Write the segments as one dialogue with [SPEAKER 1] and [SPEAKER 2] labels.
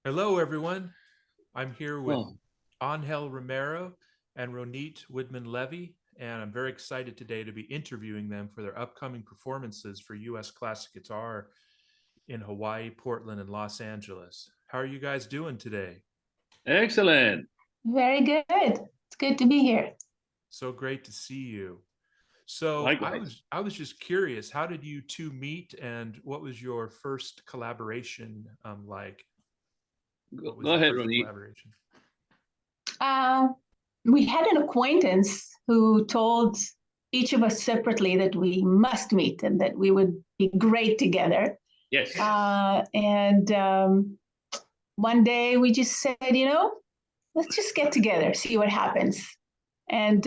[SPEAKER 1] Hello, everyone. I'm here with
[SPEAKER 2] Oh,
[SPEAKER 1] Angel Romero and Ronit Widmann-Levy, and I'm very excited today to be interviewing them for their upcoming performances for U.S. Classic Guitar in Hawaii, Portland, and Los Angeles. How are you guys doing today?
[SPEAKER 2] excellent.
[SPEAKER 3] Very good. It's good to be here.
[SPEAKER 1] So great to see you. So I
[SPEAKER 2] Likewise.
[SPEAKER 1] was I was just curious, how did you two meet, and what was your first collaboration like?
[SPEAKER 2] Go,
[SPEAKER 1] What was
[SPEAKER 2] go
[SPEAKER 1] your
[SPEAKER 2] ahead,
[SPEAKER 1] first
[SPEAKER 2] Ronit.
[SPEAKER 1] collaboration?
[SPEAKER 3] Uh, we had an acquaintance who told each of us separately that we must meet and that we would be great together.
[SPEAKER 2] Yes.
[SPEAKER 3] And one day we just said, let's just get together, see what happens. And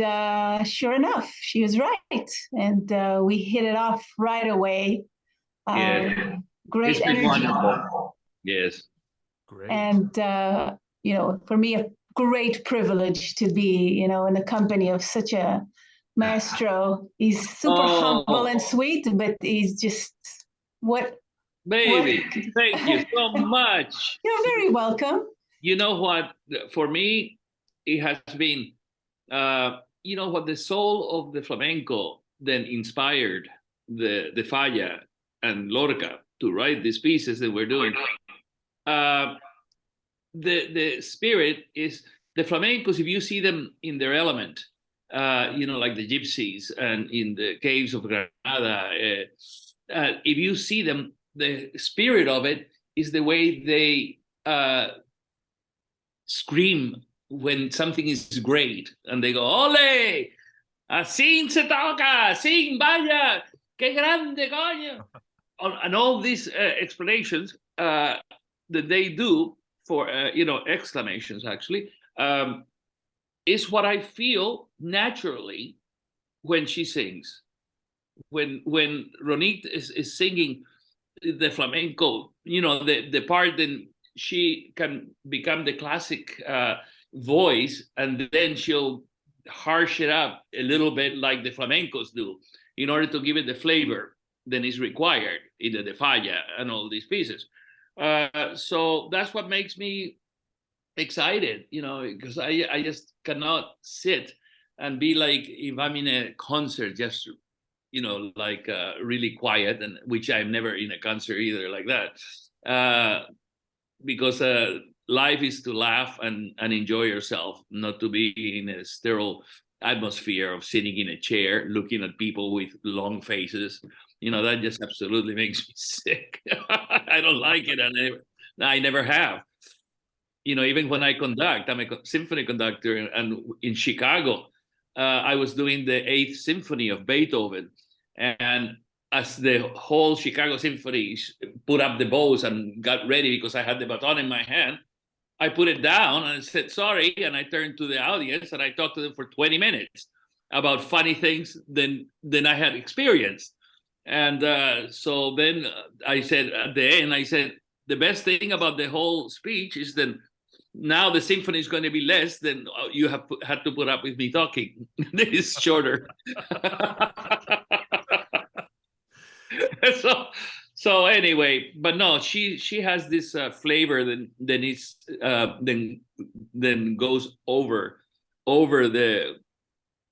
[SPEAKER 3] sure enough, she was right. And we hit it off right away.
[SPEAKER 2] Yes.
[SPEAKER 3] Great
[SPEAKER 2] It's been
[SPEAKER 3] energy.
[SPEAKER 2] wonderful. Yes.
[SPEAKER 1] Great.
[SPEAKER 3] And for me, a great privilege to be, in the company of such a maestro. He's super humble and
[SPEAKER 2] Oh,
[SPEAKER 3] sweet, but he's just what
[SPEAKER 2] baby, thank you so much.
[SPEAKER 3] You're very welcome.
[SPEAKER 2] You know what? For me, it has been, what the soul of the flamenco then inspired the Falla and Lorca to write these pieces that we're doing. Uh, the spirit is the flamencos. If you see them in their element, like the gypsies and in the caves of Granada, if you see them, the spirit of it is the way they scream when something is great, and they go, "Ole! Así se toca, así vaya, qué grande coño," and all these explanations that they do for exclamations actually is what I feel naturally when she sings. When Ronit is singing the flamenco, the part, then she can become the classic voice, and then she'll harsh it up a little bit like the flamencos do in order to give it the flavor that is required in the falla and all these pieces. So that's what makes me excited, because I just cannot sit and be like, if I'm in a concert, just like really quiet, and which I'm never in a concert either like that, because life is to laugh and enjoy yourself, not to be in a sterile atmosphere of sitting in a chair looking at people with long faces. That just absolutely makes me sick. I don't like it, and I never have. Even when I conduct, I'm a symphony conductor, and in Chicago, I was doing the Eighth Symphony of Beethoven, and as the whole Chicago Symphony put up the bows and got ready, because I had the baton in my hand, I put it down and I said sorry, and I turned to the audience and I talked to them for 20 minutes about funny things than I had experienced. And so then I said at the end, I said, the best thing about the whole speech is that now the symphony is going to be less than you have had to put up with me talking. This is shorter. so so anyway, but no, she has this flavor then is then goes over the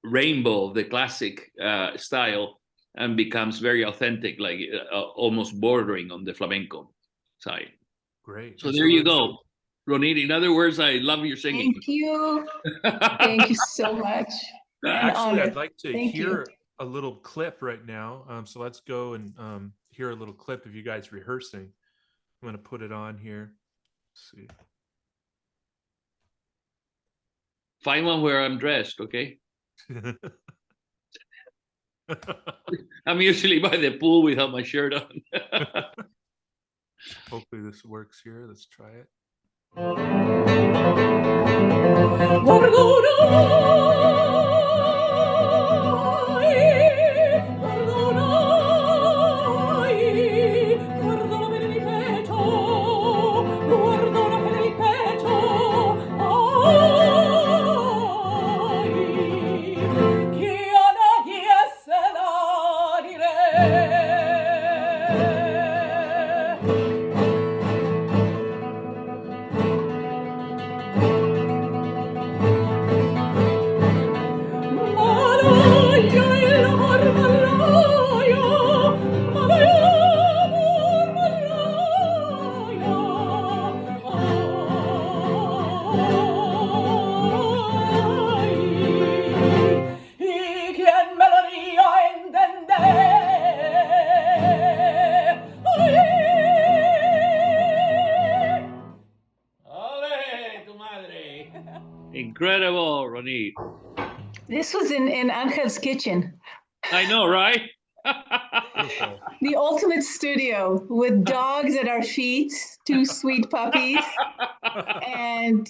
[SPEAKER 2] rainbow, the classic style, and becomes very authentic, like almost bordering on the flamenco side.
[SPEAKER 1] Great.
[SPEAKER 2] So there you go, Ronit. In other words, I love your singing.
[SPEAKER 3] Thank you. Thank you so much.
[SPEAKER 1] Actually, I'd like to
[SPEAKER 3] Thank
[SPEAKER 1] hear
[SPEAKER 3] you.
[SPEAKER 1] a little clip right now. So let's go and hear a little clip of you guys rehearsing. I'm going to put it on here. Let's see.
[SPEAKER 2] Find one where I'm dressed, okay? I'm usually by the pool without my shirt on.
[SPEAKER 1] Hopefully this works here. Let's try it.
[SPEAKER 2] Incredible, Ronit.
[SPEAKER 3] This was in Angel's kitchen.
[SPEAKER 2] I know, right?
[SPEAKER 1] Beautiful.
[SPEAKER 3] The ultimate studio with dogs at our feet, two sweet puppies, and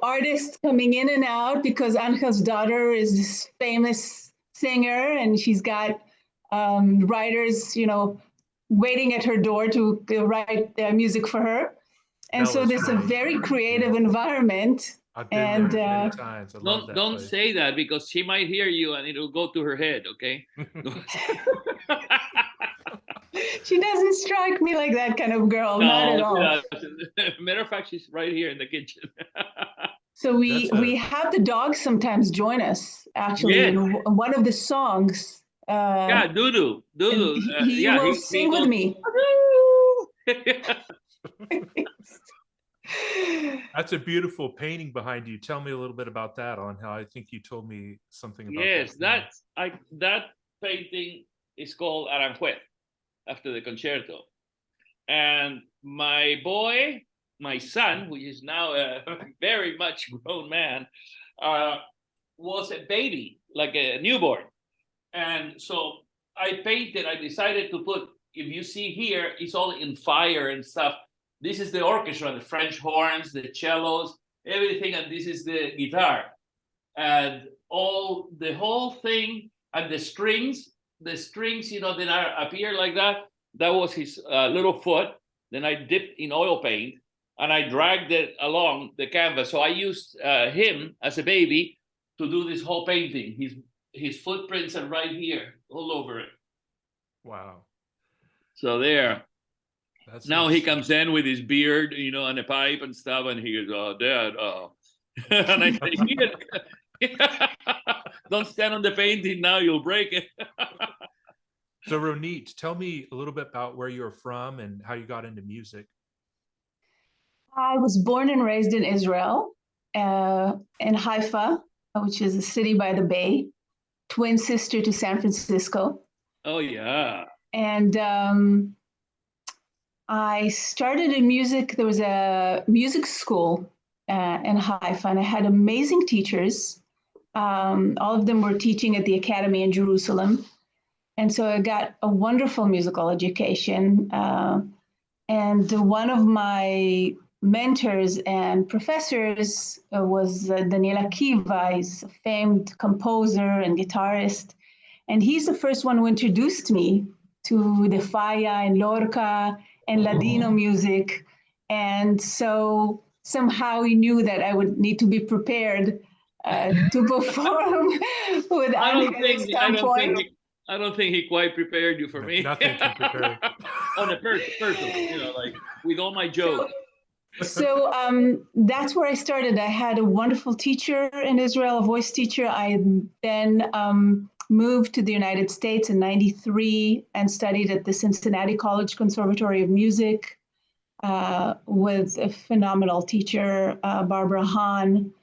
[SPEAKER 3] artists coming in and out because Angel's daughter is this famous singer, and she's got writers, waiting at her door to write music for her. And
[SPEAKER 1] That
[SPEAKER 3] so
[SPEAKER 1] was
[SPEAKER 3] there's a
[SPEAKER 1] great.
[SPEAKER 3] very creative environment.
[SPEAKER 1] I've been
[SPEAKER 3] And
[SPEAKER 1] there many times. I love that
[SPEAKER 2] Don't
[SPEAKER 1] place.
[SPEAKER 2] say that because she might hear you and it'll go to her head, okay?
[SPEAKER 3] she doesn't strike me like that kind of girl, not at all.
[SPEAKER 2] Matter of fact, she's right here in the kitchen.
[SPEAKER 3] So we have the dogs sometimes join us, actually.
[SPEAKER 2] Yes.
[SPEAKER 3] In one of the songs.
[SPEAKER 2] Yeah, Dudu.
[SPEAKER 3] He will sing with me.
[SPEAKER 1] That's a beautiful painting behind you. Tell me a little bit about that. On how I think you told me something about
[SPEAKER 2] Yes,
[SPEAKER 1] that.
[SPEAKER 2] that painting is called Aranjuez, after the concerto. And my boy, my son, who is now a very much grown man, was a baby, like a newborn. And so I decided to put, if you see here, it's all in fire and stuff. This is the orchestra, the French horns, the cellos, everything, and this is the guitar. And the whole thing, and the strings, then appear like that. That was his little foot. Then I dipped in oil paint, and I dragged it along the canvas. So I used him as a baby to do this whole painting. His footprints are right here, all over it.
[SPEAKER 1] Wow.
[SPEAKER 2] So there.
[SPEAKER 1] That's
[SPEAKER 2] now he comes in with his beard, and a pipe and stuff, and he goes, "Oh, Dad, oh." And I say, "Don't stand on the painting now; you'll break it."
[SPEAKER 1] So Ronit, tell me a little bit about where you're from and how you got into music.
[SPEAKER 3] I was born and raised in Israel, in Haifa, which is a city by the bay, twin sister to San Francisco.
[SPEAKER 2] Oh, yeah.
[SPEAKER 3] And I started in music. There was a music school in Haifa, and I had amazing teachers. All of them were teaching at the academy in Jerusalem. And so I got a wonderful musical education. And one of my mentors and professors was Daniel Akiva. He's a famed composer and guitarist. And he's the first one who introduced me to the Falla and Lorca and Ladino music. And so somehow he knew that I would need to be prepared to perform with Angel at some point.
[SPEAKER 2] I don't think he quite prepared you for me.
[SPEAKER 1] Nothing can prepare.
[SPEAKER 2] On a personal, like with all my jokes.
[SPEAKER 3] So that's where I started. I had a wonderful teacher in Israel, a voice teacher. I then moved to the United States in '93 and studied at the Cincinnati College Conservatory of Music with a phenomenal teacher, Barbara Hahn.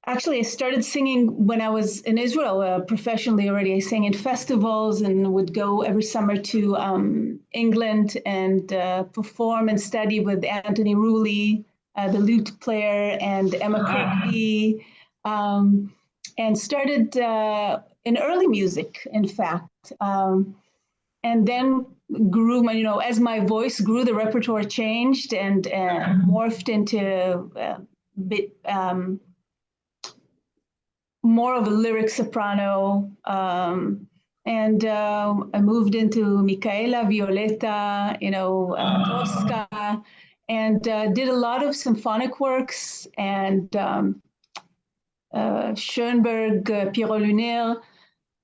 [SPEAKER 3] Actually, I started singing when I was in Israel professionally already. I sang in festivals and would go every summer to England and perform and study with Anthony Rooley, the lute player, and Emma Kirkby, and started in early music, in fact. And then grew, as my voice grew, the repertoire changed and morphed into a bit more of a lyric soprano, and I moved into Micaela, Violeta, Tosca, and did a lot of symphonic works and Schoenberg, Pierrot Lunaire,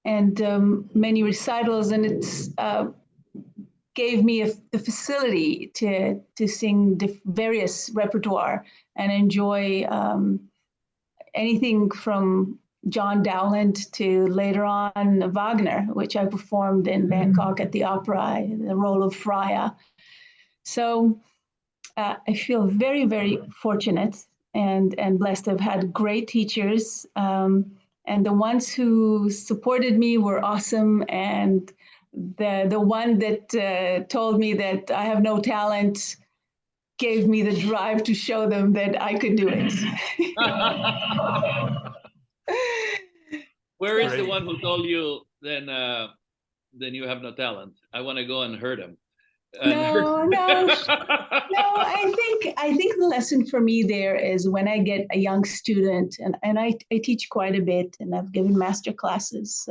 [SPEAKER 3] and many recitals, and it's gave me the facility to sing various repertoire and enjoy anything from John Dowland to later on Wagner, which I performed in Bangkok at the opera in the role of Freya. So I feel very, very fortunate and blessed. I've had great teachers, and the ones who supported me were awesome. And the one that told me that I have no talent gave me the drive to show them that I could do it.
[SPEAKER 2] Where is the
[SPEAKER 1] Great.
[SPEAKER 2] one who told you then you have no talent? I want to go and hurt him.
[SPEAKER 3] No. No, I think the lesson for me there is when I get a young student, and I teach quite a bit, and I've given master classes.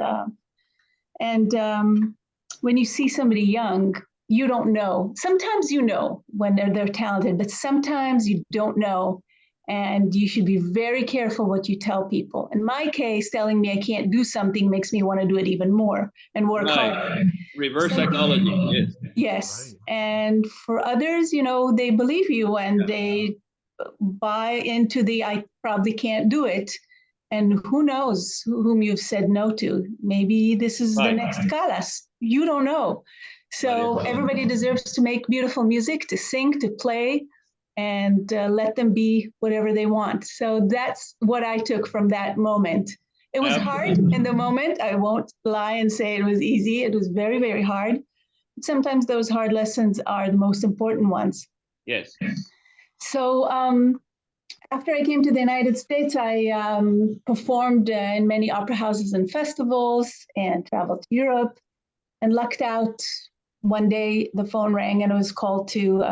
[SPEAKER 3] When you see somebody young, you don't know. Sometimes you know when they're talented, but sometimes you don't know. And you should be very careful what you tell people. In my case, telling me I can't do something makes me want to do it even more and work harder.
[SPEAKER 2] Reverse psychology, yes.
[SPEAKER 3] Yes.
[SPEAKER 1] Right.
[SPEAKER 3] And for others, they believe you and they buy into the I probably can't do it. And who knows whom you've said no to? Maybe this is the next Calas. You don't know. So everybody deserves to make beautiful music, to sing, to play, and let them be whatever they want. So that's what I took from that moment. It was hard in the moment. I won't lie and say it was easy. It was very, very hard. Sometimes those hard lessons are the most important ones.
[SPEAKER 2] Yes.
[SPEAKER 3] So after I came to the United States, I performed in many opera houses and festivals and traveled to Europe and lucked out. One day the phone rang and I was called to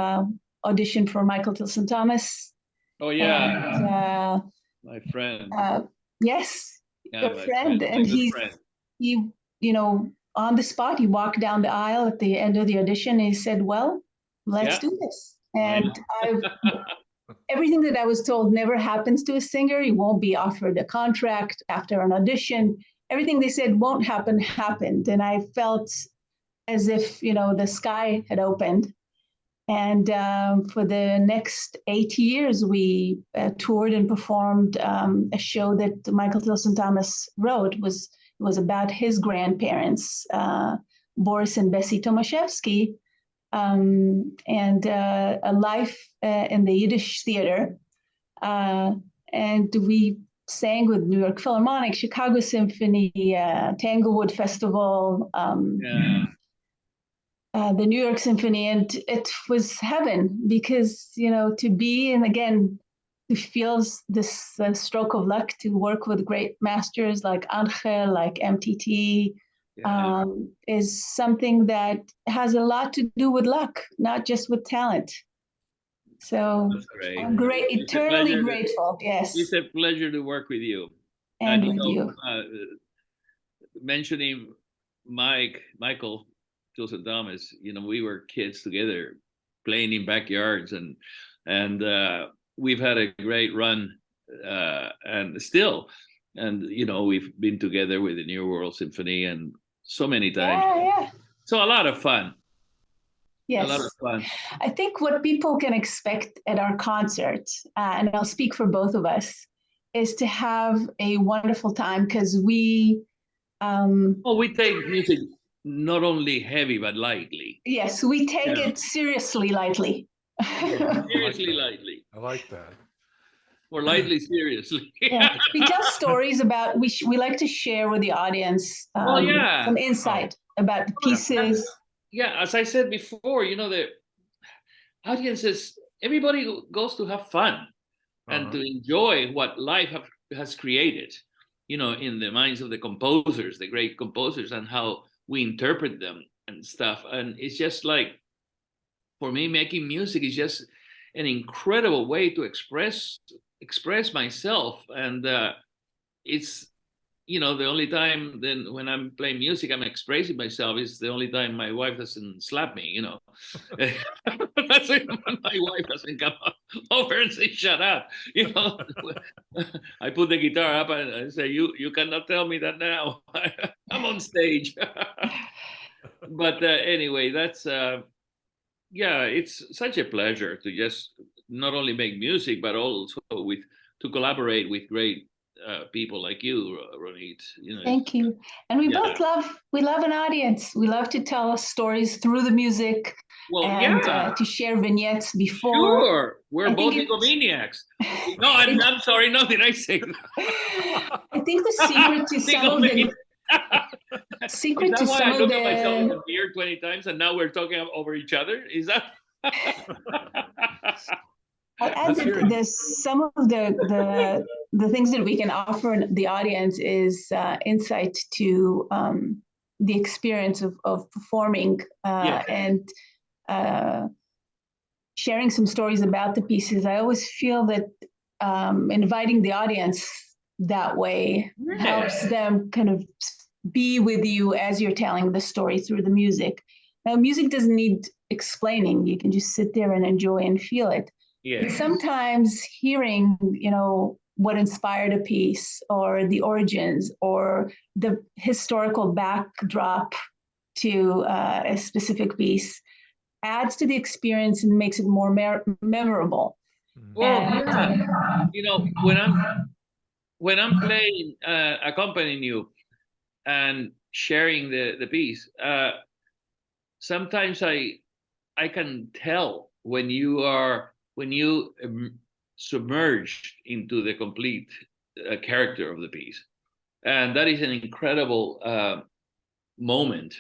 [SPEAKER 3] audition for Michael Tilson Thomas.
[SPEAKER 2] Oh, yeah.
[SPEAKER 3] And,
[SPEAKER 2] my friend.
[SPEAKER 3] Yes,
[SPEAKER 2] Yeah,
[SPEAKER 3] your friend. And he, on the spot, he walked down the aisle at the end of the audition and he said, well, let's do this. And everything that I was told never happens to a singer. You won't be offered a contract after an audition. Everything they said won't happen happened. And I felt as if, the sky had opened. And for the next 8 years, we toured and performed a show that Michael Tilson Thomas wrote. It was about his grandparents, Boris and Bessie Tomaszewski, and a life in the Yiddish theater. And we sang with New York Philharmonic, Chicago Symphony, Tanglewood Festival, the New York Symphony, and it was heaven because, to be, and again, to feel this stroke of luck to work with great masters like Angel, like MTT, is something that has a lot to do with luck, not just with talent. So I'm eternally grateful. Yes.
[SPEAKER 2] It's a pleasure to work with you.
[SPEAKER 3] And with you.
[SPEAKER 2] Mentioning Michael Tilson Thomas, we were kids together playing in backyards and we've had a great run and still, and we've been together with the New World Symphony and so many times.
[SPEAKER 3] Yeah.
[SPEAKER 2] So a lot of fun.
[SPEAKER 3] Yes.
[SPEAKER 2] A lot of fun.
[SPEAKER 3] I think what people can expect at our concerts, and I'll speak for both of us, is to have a wonderful time because we
[SPEAKER 2] we take music not only heavy but lightly.
[SPEAKER 3] Yes, we take it seriously lightly.
[SPEAKER 2] Seriously lightly.
[SPEAKER 1] I like that.
[SPEAKER 2] Or lightly seriously.
[SPEAKER 3] We tell stories about, we like to share with the audience some insight about the pieces.
[SPEAKER 2] As I said before, the audiences, everybody goes to have fun and to enjoy what life has created, in the minds of the composers, the great composers, and how we interpret them and stuff. And it's just like, for me, making music is just an incredible way to express myself. And it's, the only time then when I'm playing music, I'm expressing myself is the only time my wife doesn't slap me, That's when my wife doesn't come over and say, shut up. I put the guitar up and I say, you cannot tell me that now. I'm on stage. But anyway, that's, it's such a pleasure to just not only make music, but also to collaborate with great people like you, Ronit.
[SPEAKER 3] Thank you. And we both love an audience. We love to tell stories through the music to share vignettes before.
[SPEAKER 2] Sure, we're both egomaniacs. No, I'm sorry. No, did I say that?
[SPEAKER 3] I think the secret to some of the
[SPEAKER 2] Is that why I look at myself in the mirror 20 times and now we're talking over each other? Is that?
[SPEAKER 3] I'll add that there's some of the things that we can offer the audience is insight to the experience of performing and sharing some stories about the pieces. I always feel that inviting the audience that way helps them kind of be with you as you're telling the story through the music. Now, music doesn't need explaining. You can just sit there and enjoy and feel it.
[SPEAKER 2] Yeah.
[SPEAKER 3] But sometimes hearing, what inspired a piece or the origins or the historical backdrop to a specific piece adds to the experience and makes it more memorable.
[SPEAKER 2] Well, when I'm playing, accompanying you and sharing the piece, sometimes I can tell when you submerged into the complete character of the piece, and that is an incredible moment,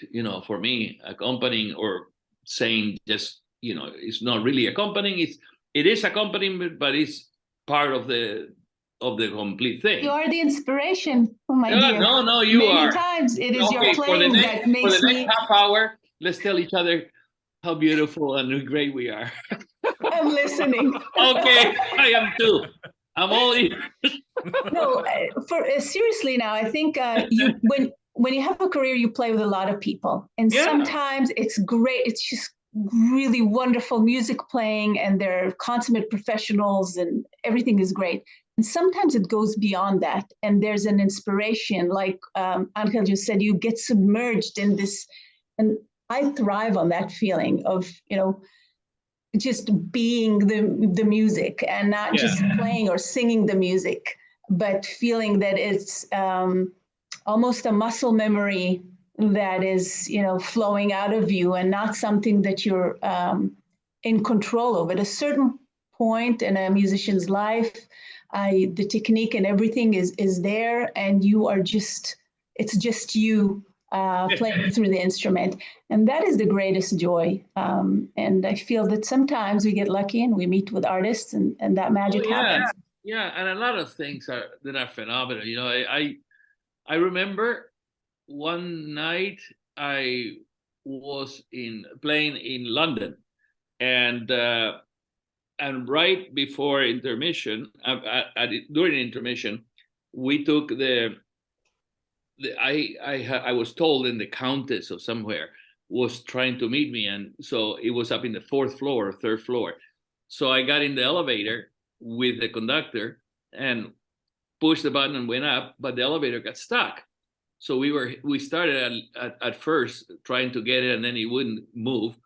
[SPEAKER 2] for me, accompanying or saying just, it's not really accompanying. It is accompaniment, but it's part of the complete thing.
[SPEAKER 3] You are the inspiration, my dear.
[SPEAKER 2] No, you
[SPEAKER 3] Many
[SPEAKER 2] are.
[SPEAKER 3] times it is
[SPEAKER 2] Okay,
[SPEAKER 3] your playing that makes
[SPEAKER 2] for the
[SPEAKER 3] me.
[SPEAKER 2] next half hour, let's tell each other how beautiful and great we are.
[SPEAKER 3] I'm listening.
[SPEAKER 2] Okay, I am too. I'm all in.
[SPEAKER 3] No, seriously now, I think when you have a career, you play with a lot of people, and sometimes it's great. It's just really wonderful music playing, and they're consummate professionals, and everything is great. And sometimes it goes beyond that, and there's an inspiration, like Angel just said, you get submerged in this, and I thrive on that feeling of, just being the music and not just playing or singing the music, but feeling that it's almost a muscle memory that is, flowing out of you and not something that you're in control of. At a certain point in a musician's life, the technique and everything is there, and it's just you playing through the instrument. And that is the greatest joy. And I feel that sometimes we get lucky and we meet with artists and that magic happens.
[SPEAKER 2] Yeah, and a lot of things that are phenomenal. I remember one night I was playing in London, and right before intermission, during intermission, we took I was told in the Countess of somewhere was trying to meet me, and so it was up in the 4th floor or 3rd floor. So I got in the elevator with the conductor and pushed the button and went up, but the elevator got stuck. So we started at first trying to get it, and then it wouldn't move.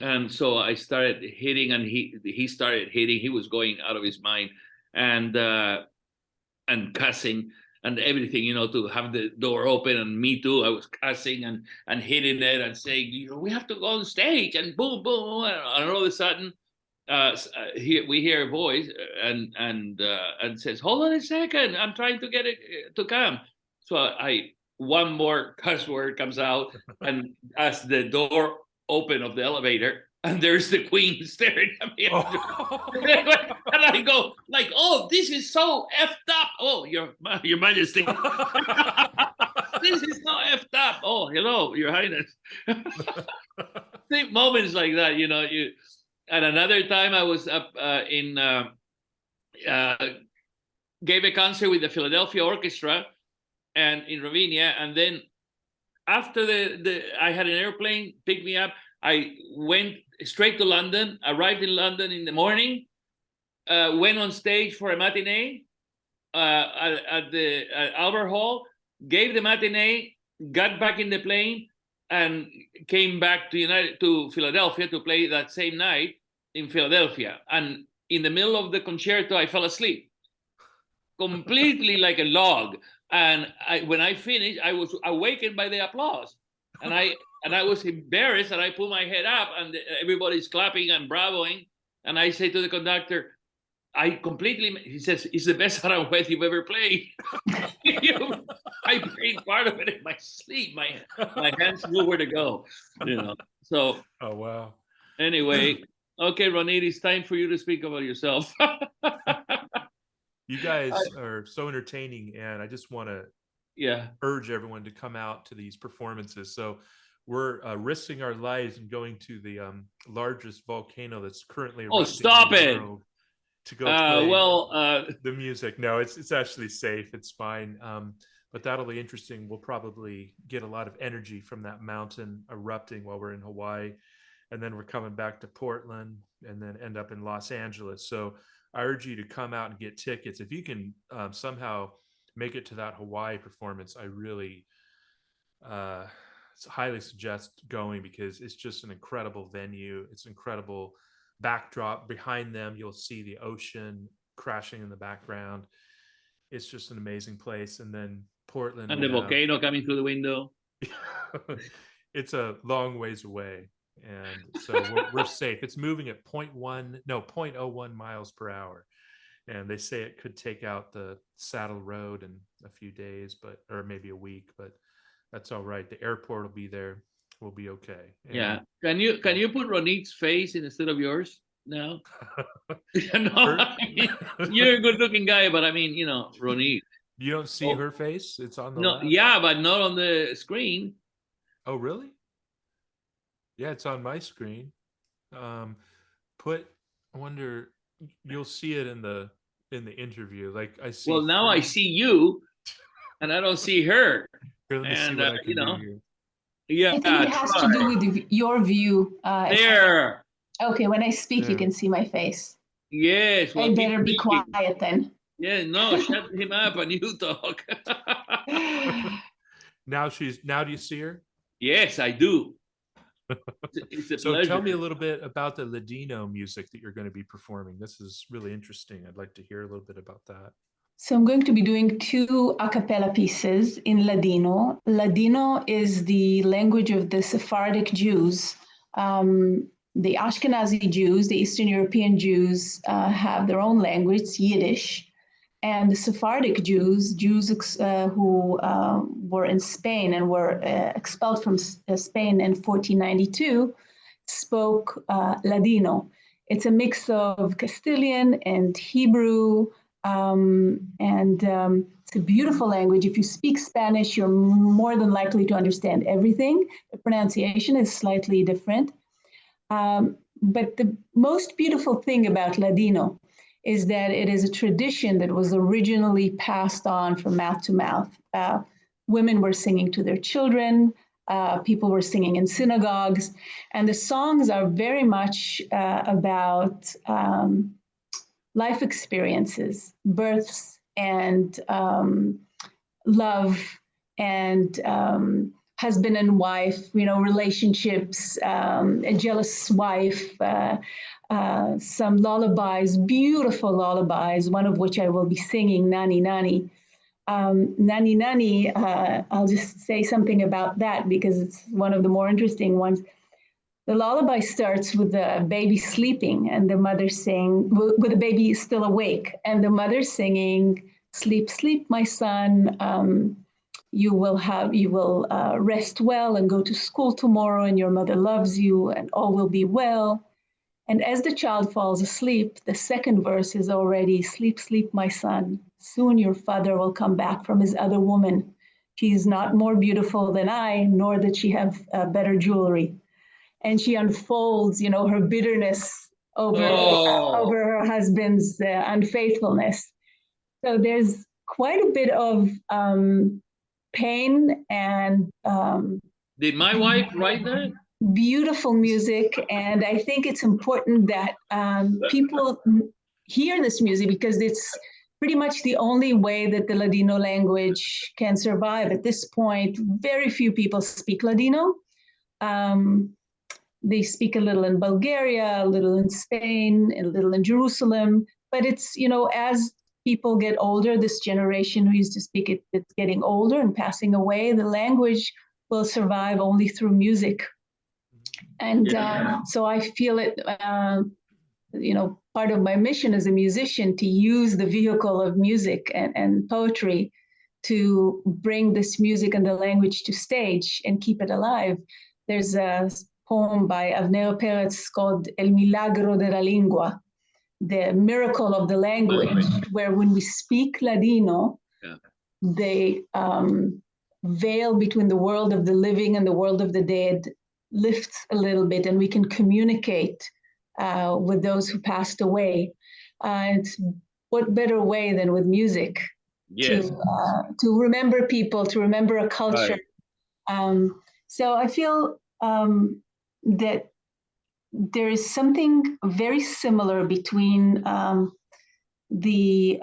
[SPEAKER 2] And so I started hitting, and he started hitting. He was going out of his mind, and cussing and everything, to have the door open. And me too, I was cussing and hitting it and saying, we have to go on stage, and boom, boom. And all of a sudden, we hear a voice and says, hold on a second, I'm trying to get it to come. So one more cuss word comes out, and as the door open of the elevator, and there's the Queen staring at me. And I go like, oh, this is so effed up. Oh, your Majesty. This is so effed up. Oh, hello, Your Highness. Think moments like that, And another time I was up gave a concert with the Philadelphia Orchestra and in Ravinia, and then after I had an airplane pick me up. I went straight to London, arrived in London in the morning, went on stage for a matinee at the Albert Hall, gave the matinee, got back in the plane, and came back to Philadelphia to play that same night in Philadelphia. And in the middle of the concerto, I fell asleep, completely like a log. And when I finished, I was awakened by the applause, and I was embarrassed, and I put my head up, and everybody's clapping and bravoing. And I say to the conductor, he says, it's the best Aranjuez you've ever played. I played part of it in my sleep. My hands knew where to go, So.
[SPEAKER 1] Oh, wow.
[SPEAKER 2] Anyway, Okay, Ronit, it's time for you to speak about yourself.
[SPEAKER 1] You guys are so entertaining, and I just want to
[SPEAKER 2] Yeah.
[SPEAKER 1] urge everyone to come out to these performances. So we're risking our lives and going to the largest volcano that's currently
[SPEAKER 2] Oh,
[SPEAKER 1] erupting
[SPEAKER 2] stop
[SPEAKER 1] in the
[SPEAKER 2] it.
[SPEAKER 1] world to go play
[SPEAKER 2] Well,
[SPEAKER 1] the music. No, it's actually safe. It's fine. But that'll be interesting. We'll probably get a lot of energy from that mountain erupting while we're in Hawaii, and then we're coming back to Portland, and then end up in Los Angeles. So I urge you to come out and get tickets if you can somehow make it to that Hawaii performance. I really uh, highly suggest going, because it's just an incredible venue. It's incredible backdrop. Behind them, you'll see the ocean crashing in the background. It's just an amazing place. And then Portland,
[SPEAKER 2] and
[SPEAKER 1] we
[SPEAKER 2] the
[SPEAKER 1] have
[SPEAKER 2] volcano coming through the window.
[SPEAKER 1] it's a long ways away, and so we're safe. It's moving at 0.01 miles per hour, and they say it could take out the Saddle Road in a few days, or maybe a week, but that's all right. The airport will be there. We'll be okay.
[SPEAKER 2] Yeah. Can you put Ronit's face instead of yours now? No, I mean, you're a good-looking guy, but I mean, Ronit.
[SPEAKER 1] You don't see her face? It's on the
[SPEAKER 2] No,
[SPEAKER 1] left.
[SPEAKER 2] yeah, but not on the screen.
[SPEAKER 1] Oh, really? Yeah, it's on my screen. I wonder, you'll see it in the interview. Like I see.
[SPEAKER 2] Well, now I see you, and I don't see her.
[SPEAKER 1] Here, let me see what I can do here.
[SPEAKER 2] Yeah,
[SPEAKER 3] I think it has to do with your view.
[SPEAKER 2] There.
[SPEAKER 3] Okay, when I speak, you
[SPEAKER 1] Yeah.
[SPEAKER 3] can see my face.
[SPEAKER 2] Yes. Well,
[SPEAKER 3] I better be quiet then.
[SPEAKER 2] Yeah, no, shut him up and you talk.
[SPEAKER 1] Now do you see her?
[SPEAKER 2] Yes, I do. It's a
[SPEAKER 1] So
[SPEAKER 2] pleasure.
[SPEAKER 1] tell me a little bit about the Ladino music that you're going to be performing. This is really interesting. I'd like to hear a little bit about that.
[SPEAKER 3] So I'm going to be doing 2 a cappella pieces in Ladino. Ladino is the language of the Sephardic Jews. The Ashkenazi Jews, the Eastern European Jews, have their own language, Yiddish. And the Sephardic Jews who were in Spain and were expelled from Spain in 1492, spoke Ladino. It's a mix of Castilian and Hebrew, it's a beautiful language. If you speak Spanish, you're more than likely to understand everything. The pronunciation is slightly different. But the most beautiful thing about Ladino is that it is a tradition that was originally passed on from mouth to mouth. Women were singing to their children, people were singing in synagogues, and the songs are very much about life experiences, births, and love, and husband and wife, relationships, a jealous wife, some lullabies, beautiful lullabies, one of which I will be singing, Nani Nani. Nani Nani, I'll just say something about that because it's one of the more interesting ones. The lullaby starts with the baby sleeping and the mother saying, with the baby still awake, and the mother singing, "Sleep, sleep, my son. You will rest well and go to school tomorrow, and your mother loves you, and all will be well." And as the child falls asleep, the second verse is already, "Sleep, sleep, my son. Soon your father will come back from his other woman. She is not more beautiful than I, nor did she have better jewelry." And she unfolds, her bitterness over her husband's unfaithfulness. So there's quite a bit of pain and
[SPEAKER 2] did my wife write that?
[SPEAKER 3] Beautiful music, and I think it's important that people hear this music because it's pretty much the only way that the Ladino language can survive. At this point, very few people speak Ladino. They speak a little in Bulgaria, a little in Spain, a little in Jerusalem. But it's, as people get older, this generation who used to speak it, it's getting older and passing away. The language will survive only through music. And so I feel it, part of my mission as a musician to use the vehicle of music and poetry to bring this music and the language to stage and keep it alive. There's poem by Avner Peretz called El Milagro de la Lingua, the miracle of the language, where when we speak Ladino, the veil between the world of the living and the world of the dead lifts a little bit, and we can communicate with those who passed away. It's what better way than with music to remember people, to remember a culture. Right. So I feel that there is something very similar between the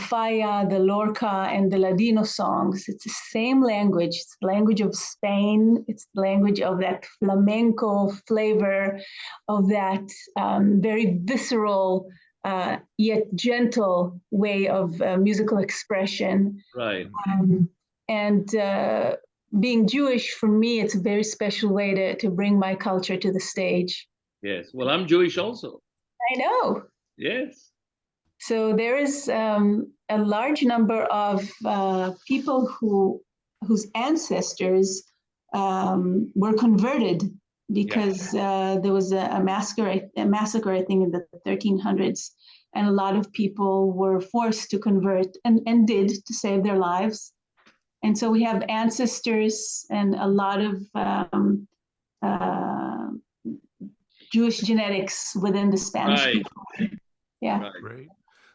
[SPEAKER 3] Falla, the Lorca, and the Ladino songs. It's the same language. It's the language of Spain. It's the language of that flamenco flavor, of that very visceral yet gentle way of musical expression.
[SPEAKER 2] Right.
[SPEAKER 3] And being Jewish, for me, it's a very special way to bring my culture to the stage.
[SPEAKER 2] Yes. Well, I'm Jewish also.
[SPEAKER 3] I know.
[SPEAKER 2] Yes.
[SPEAKER 3] So there is a large number of people whose ancestors were converted because there was a massacre, I think, in the 1300s, and a lot of people were forced to convert and did to save their lives. And so we have ancestors and a lot of Jewish genetics within the Spanish people. Yeah.
[SPEAKER 1] Right.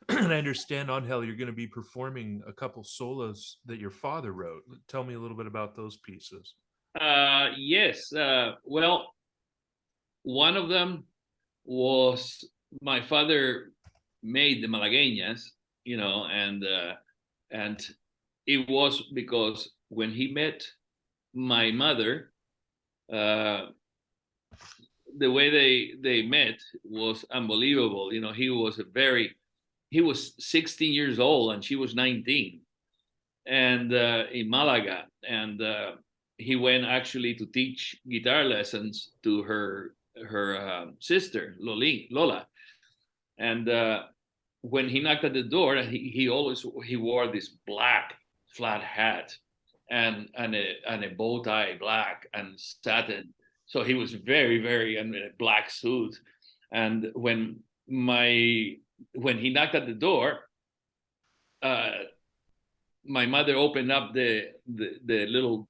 [SPEAKER 1] And I understand, Angel, you're going to be performing a couple solos that your father wrote. Tell me a little bit about those pieces.
[SPEAKER 2] Yes. Well, one of them was my father made the Malagueñas, and it was because when he met my mother, the way they met was unbelievable. He was 16 years old and she was 19, and in Malaga, and he went actually to teach guitar lessons to her sister Lola, and when he knocked at the door, he wore this black flat hat and a bow tie, black and satin. So he was very, very in a black suit. And when he knocked at the door, my mother opened up the little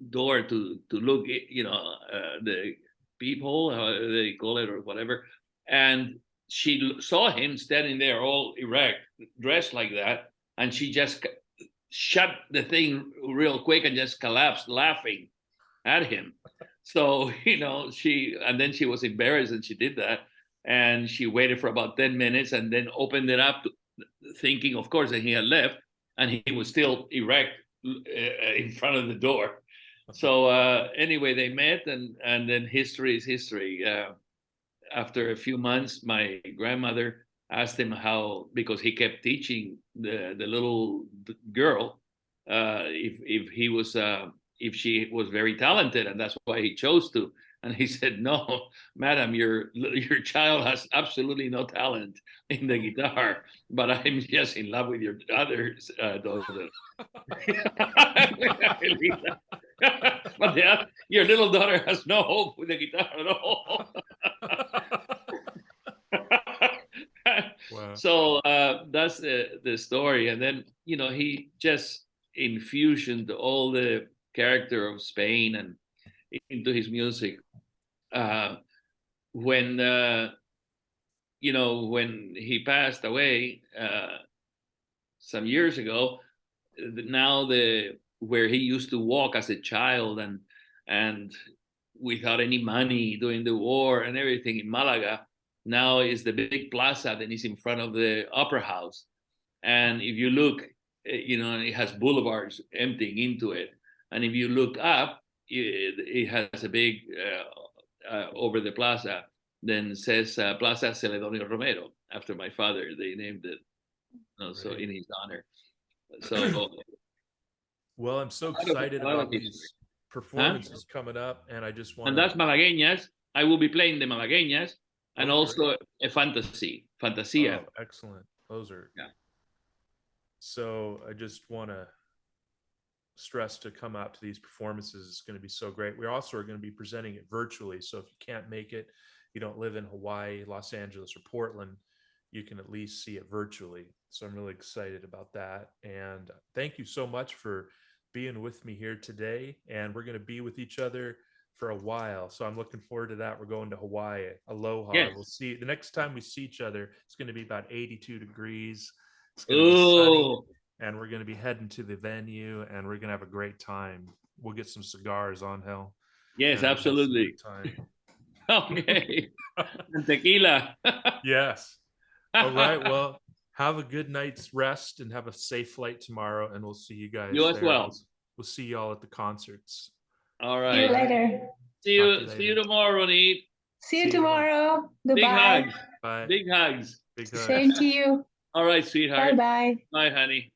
[SPEAKER 2] door to look, the peephole, how they call it or whatever, and she saw him standing there all erect, dressed like that, and she just shut the thing real quick and just collapsed laughing at him. So, then she was embarrassed and she did that. And she waited for about 10 minutes and then opened it up, thinking, of course, that he had left, and he was still erect in front of the door. So anyway, they met, and then history is history. After a few months, my grandmother asked him how, because he kept teaching the little girl, if she was very talented, and that's why he chose to. And he said, "No, madam, your child has absolutely no talent in the guitar, but I'm just in love with your other daughter." But your little daughter has no hope with the guitar at all. Wow. So that's the story. And then, he just infusioned all the character of Spain and into his music. When he passed away some years ago, now where he used to walk as a child and without any money during the war and everything in Malaga, now is the big plaza that is in front of the opera house. And if you look, it has boulevards emptying into it. And if you look up, it has a big over the plaza, then says Plaza Celedonio Romero, after my father. They named it, so in his honor. So,
[SPEAKER 1] well, I'm so excited about these performances coming up, and I just want.
[SPEAKER 2] And that's Malagueñas. I will be playing the Malagueñas, and also a Fantasia.
[SPEAKER 1] Oh, excellent. Those are. Yeah. So I just want to stress to come out to these performances. It's going to be so great. We also are going to be presenting it virtually. So if you can't make it, you don't live in Hawaii, Los Angeles, or Portland, you can at least see it virtually. So I'm really excited about that. And thank you so much for being with me here today. And we're going to be with each other for a while. So I'm looking forward to that. We're going to Hawaii. Aloha.
[SPEAKER 2] Yes.
[SPEAKER 1] We'll see. The next time we see each other, it's going to be about 82 degrees. It's going to be sunny. And we're going to be heading to the venue, and we're going to have a great time. We'll get some cigars on hell.
[SPEAKER 2] Yes, absolutely.
[SPEAKER 1] Time.
[SPEAKER 2] Okay. And tequila.
[SPEAKER 1] Yes. All right. Well, have a good night's rest and have a safe flight tomorrow. And we'll see you guys.
[SPEAKER 2] You as well.
[SPEAKER 1] We'll see you all at the concerts.
[SPEAKER 2] All right.
[SPEAKER 3] See you later.
[SPEAKER 2] See you tomorrow, Ronit.
[SPEAKER 3] See you tomorrow. Goodbye.
[SPEAKER 2] Big hugs.
[SPEAKER 1] Bye.
[SPEAKER 2] Big hugs.
[SPEAKER 1] Big hugs.
[SPEAKER 3] Same to you.
[SPEAKER 2] All right, sweetheart.
[SPEAKER 3] Bye-bye.
[SPEAKER 2] Bye, honey.